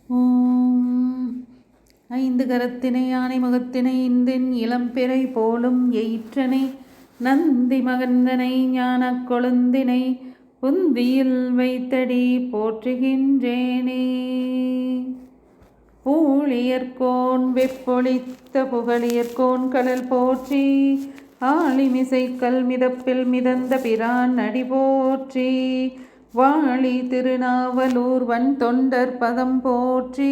ஓம் ஐந்து கரத்தினை யானை முகத்தினை இந்தின் இளம்பிறை போலும் எயிற்றனை நந்தி மகந்தனை ஞான கொழுந்தினை புந்தியில் வைத்தடி போற்றுகின்றேனே. ஊழியர்கோன் வெப்பொழித்த புகழியர்கோன் கடல் போற்றி ஆளிமிசை கல் மிதப்பில் மிதந்த பிரான் அடி போற்றி வாழி திருநாவலூர் வன் தொண்டர் பதம் போற்றி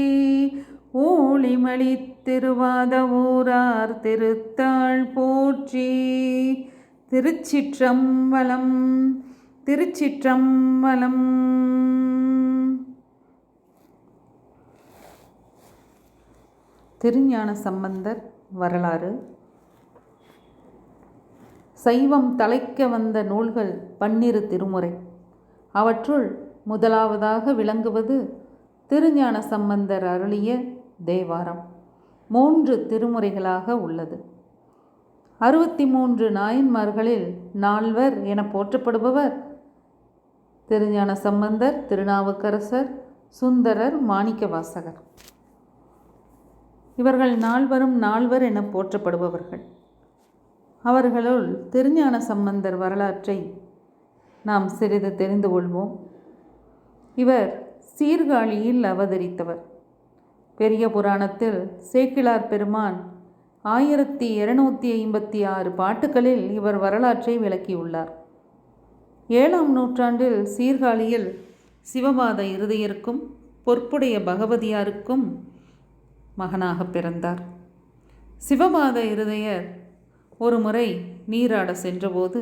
ஊழிமளி திருவாத ஊரார் திருத்தாள் போற்றி. திருச்சிற்றம்பலம் திருச்சிற்றம்பலம். திருஞான சம்பந்தர் வரலாறு. சைவம் தழைக்க வந்த நூல்கள் 12 திருமுறை. அவற்றுள் முதலாவதாக விளங்குவது திருஞான சம்பந்தர் அருளிய தேவாரம். 3 திருமுறைகளாக உள்ளது. 63 நாயன்மார்களில் 4வர் என போற்றப்படுபவர் திருஞான சம்பந்தர், திருநாவுக்கரசர், சுந்தரர், மாணிக்கவாசகர். இவர்கள் 4வரும் 4வர் என போற்றப்படுபவர்கள். அவர்களுள் திருஞான சம்பந்தர் வரலாற்றை நாம் சிறிது தெரிந்து கொள்வோம். இவர் சீர்காழியில் அவதரித்தவர். பெரிய புராணத்தில் சேக்கிழார் பெருமான் 1256 பாட்டுகளில் இவர் வரலாற்றை விளக்கியுள்ளார். 7ஆம் நூற்றாண்டில் சீர்காழியில் சிவபாத இருதயருக்கும் பொற்புடைய பகவதியாருக்கும் மகனாக பிறந்தார். சிவபாத இருதயர் ஒரு முறை நீராட சென்றபோது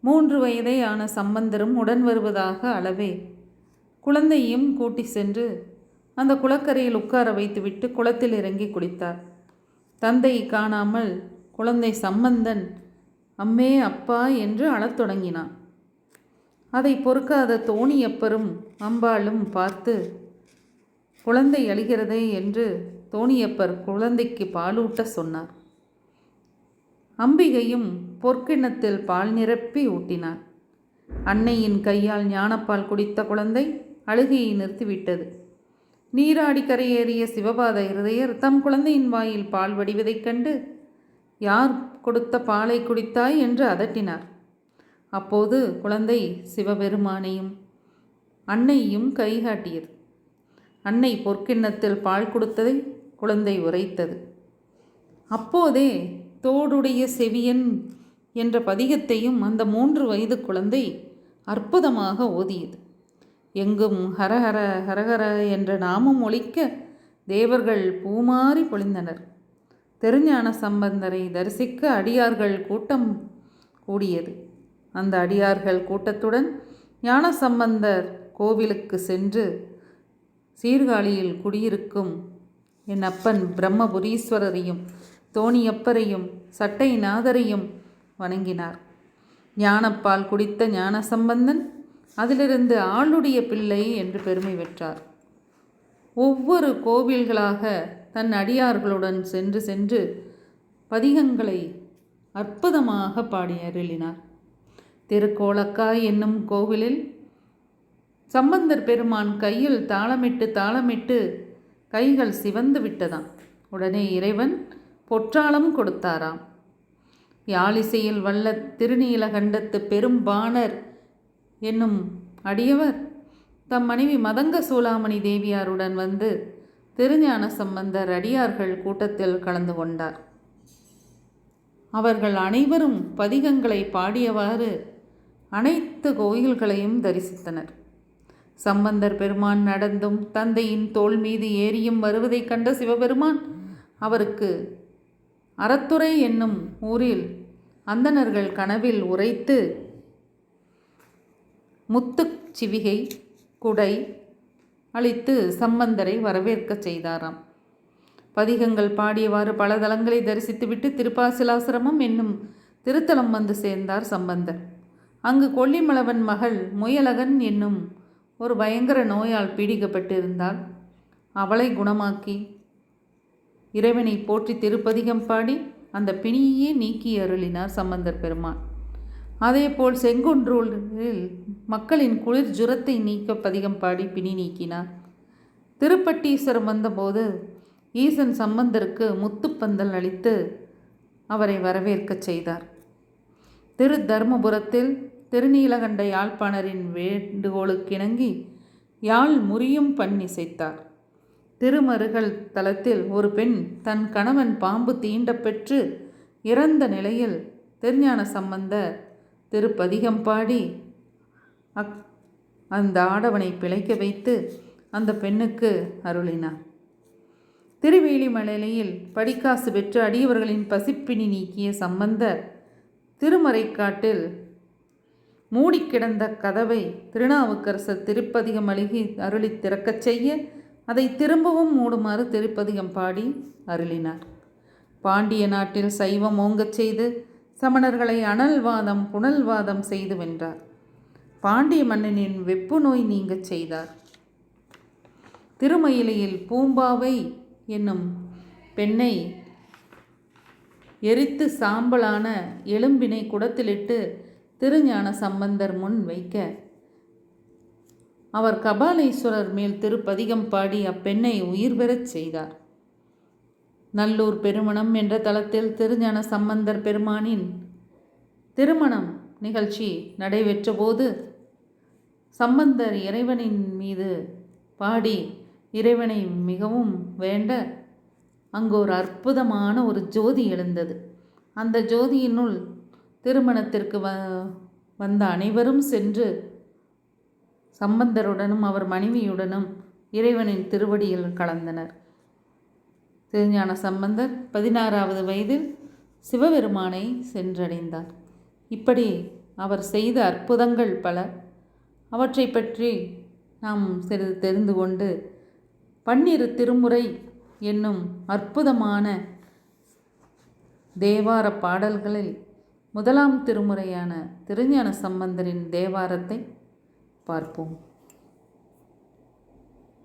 3 வயதே ஆன சம்பந்தரும் உடன் வருவதாக அளவே குழந்தையும் கூட்டி சென்று அந்த குளக்கரையில் உட்கார வைத்துவிட்டு குளத்தில் இறங்கி குளித்தார். தந்தை காணாமல் குழந்தை சம்பந்தன் அம்மே அப்பா என்று அழத் தொடங்கினான். அதை பொறுக்காத தோணியப்பரும் அம்பாளும் பார்த்து குழந்தை அழுகிறதே என்று தோணியப்பர் குழந்தைக்கு பாலூட்ட சொன்னார். அம்பிகையும் பொற்கிண்ணத்தில் பால் நிரப்பி ஊட்டினார். அன்னையின் கையால் ஞானப்பால் குடித்த குழந்தை அழுகையை நிறுத்திவிட்டது. நீராடி கரையேறிய சிவபாத இருதயர் தம் குழந்தையின் வாயில் பால் வடிவதைக் கண்டு யார் கொடுத்த பாலை குடித்தாய் என்று அதட்டினார். அப்போது குழந்தை சிவபெருமானையும் அன்னையும் கைகாட்டியது. அன்னை பொற்கிண்ணத்தில் பால் கொடுத்ததை குழந்தை உரைத்தது. அப்போதே தோடுடைய செவியன் என்ற பதிகத்தையும் அந்த 3 வயது குழந்தை அற்புதமாக ஓதியது. எங்கும் ஹரஹர ஹரஹர என்ற நாமம் ஒலிக்க தேவர்கள் பூமாறி பொழிந்தனர். திருஞான சம்பந்தரை தரிசிக்க அடியார்கள் கூட்டம் கூடியது. அந்த அடியார்கள் கூட்டத்துடன் ஞான சம்பந்தர் கோவிலுக்கு சென்று சீர்காழியில் குடியிருக்கும் என் அப்பன் பிரம்மபுரீஸ்வரரையும் தோணியப்பரையும் சட்டைநாதரையும் வணங்கினார். ஞானப்பால் குடித்த ஞான சம்பந்தன் அதிலிருந்து ஆளுடைய பிள்ளை என்று பெருமை பெற்றார். ஒவ்வொரு கோவில்களாக தன் அடியார்களுடன் சென்று சென்று பதிகங்களை அற்புதமாக பாடி அருளினார். திருக்கோலக்காய் என்னும் கோவிலில் சம்பந்தர் பெருமான் கையில் தாளமிட்டு கைகள் சிவந்து விட்டதாம். உடனே இறைவன் பொற்றாளம் கொடுத்தாராம். யாழிசையில் வல்ல திருநீலகண்டத்து பெரும்பாணர் என்னும் அடியவர் தம் மனைவி மதங்க சூளாமணி தேவியாருடன் வந்து திருஞான சம்பந்தர் அடியார்கள் கூட்டத்தில் கலந்து கொண்டார். அவர்கள் அனைவரும் பதிகங்களை பாடியவாறு அனைத்து கோயில்களையும் தரிசித்தனர். சம்பந்தர் பெருமான் நடந்தும் தந்தையின் தோள் மீது ஏறியும் வருவதைக் கண்ட சிவபெருமான் அவருக்கு அறத்துறை என்னும் ஊரில் அந்தணர்கள் கனவில் உரைத்து முத்துச் சிவிகை குடை அளித்து சம்பந்தரை வரவேற்க செய்தாராம். பதிகங்கள் பாடியவாறு பல தலங்களை தரிசித்துவிட்டு திருப்பாசிலாசிரமம் என்னும் திருத்தலம் வந்து சேர்ந்தார் சம்பந்தர். அங்கு கொல்லிமலவன் மகள் முயலகன் என்னும் ஒரு பயங்கர நோயால் பீடிக்கப்பட்டிருந்தாள். அவளை குணமாக்கி இறைவனை போற்றி திருப்பதிகம் பாடி அந்த பிணியையே நீக்கி அருளினார் சம்பந்தர் பெருமான். அதேபோல் செங்குன்றூரில் மக்களின் குளிர் ஜுரத்தை நீக்க பதிகம் பாடி பிணி நீக்கினார். திருப்பட்டீஸ்வரம் வந்தபோது ஈசன் சம்பந்தருக்கு முத்துப்பந்தல் அளித்து அவரை வரவேற்கச் செய்தார். திரு தர்மபுரத்தில் திருநீலகண்ட யாழ்ப்பாணரின் வேண்டுகோளுக்கிணங்கி யாழ் முறியும் பண் இசைத்தார். திருமருகல் தலத்தில் ஒரு பெண் தன் கணவன் பாம்பு தீண்டப்பெற்று இறந்த நிலையில் திருஞான சம்பந்தர் திருப்பதிகம் பாடி அந்த ஆடவனை பிழைக்க வைத்து அந்த பெண்ணுக்கு அருளினார். திருவேலிமலையில் படிக்காசு பெற்று அடியவர்களின் பசிப்பினி நீக்கிய சம்பந்தர் திருமறைக்காட்டில் மூடிக்கிடந்த கதவை திருநாவுக்கரசர் திருப்பதிகம் அழுகி அருளி திறக்கச் செய்ய அதை திரும்பவும் மூடுமாறு திருப்பதிகம் பாடி அருளினார். பாண்டிய நாட்டில் சைவம் ஓங்கச் செய்து சமணர்களை அனல்வாதம் புனல்வாதம் செய்து வென்றார். பாண்டிய மன்னனின் வெப்பு நோய் நீங்கச் செய்தார். திருமயிலையில் பூம்பாவை என்னும் பெண்ணை எரித்து சாம்பலான எலும்பினை குடத்திலிட்டு திருஞான சம்பந்தர் முன் வைக்க அவர் கபாலீஸ்வரர் மேல் திருப்பதிகம் பாடி அப்பெண்ணை உயிர் பெறச் செய்தார். நல்லூர் பெருமணம் என்ற தலத்தில் திருஞான சம்பந்தர் பெருமானின் திருமணம் நிகழ்ச்சி நடைபெற்ற போது சம்பந்தர் இறைவனின் மீது பாடி இறைவனை மிகவும் வேண்ட அங்கு ஒரு அற்புதமான ஒரு ஜோதி எழுந்தது. அந்த ஜோதியினுள் திருமணத்திற்கு வந்த அனைவரும் சென்று சம்பந்தருடனும் அவர் மனைவியுடனும் இறைவனின் திருவடியில் கலந்தனர். திருஞான சம்பந்தர் 16வது வயதில் சிவபெருமானை சென்றடைந்தார். இப்படி அவர் செய்த அற்புதங்கள் பல. அவற்றை பற்றி நாம் சிறிது தெரிந்து கொண்டு 12 திருமுறை என்னும் அற்புதமான தேவார பாடல்களில் முதலாம் திருமுறையான திருஞான சம்பந்தரின் தேவாரத்தை பார்ப்போம்.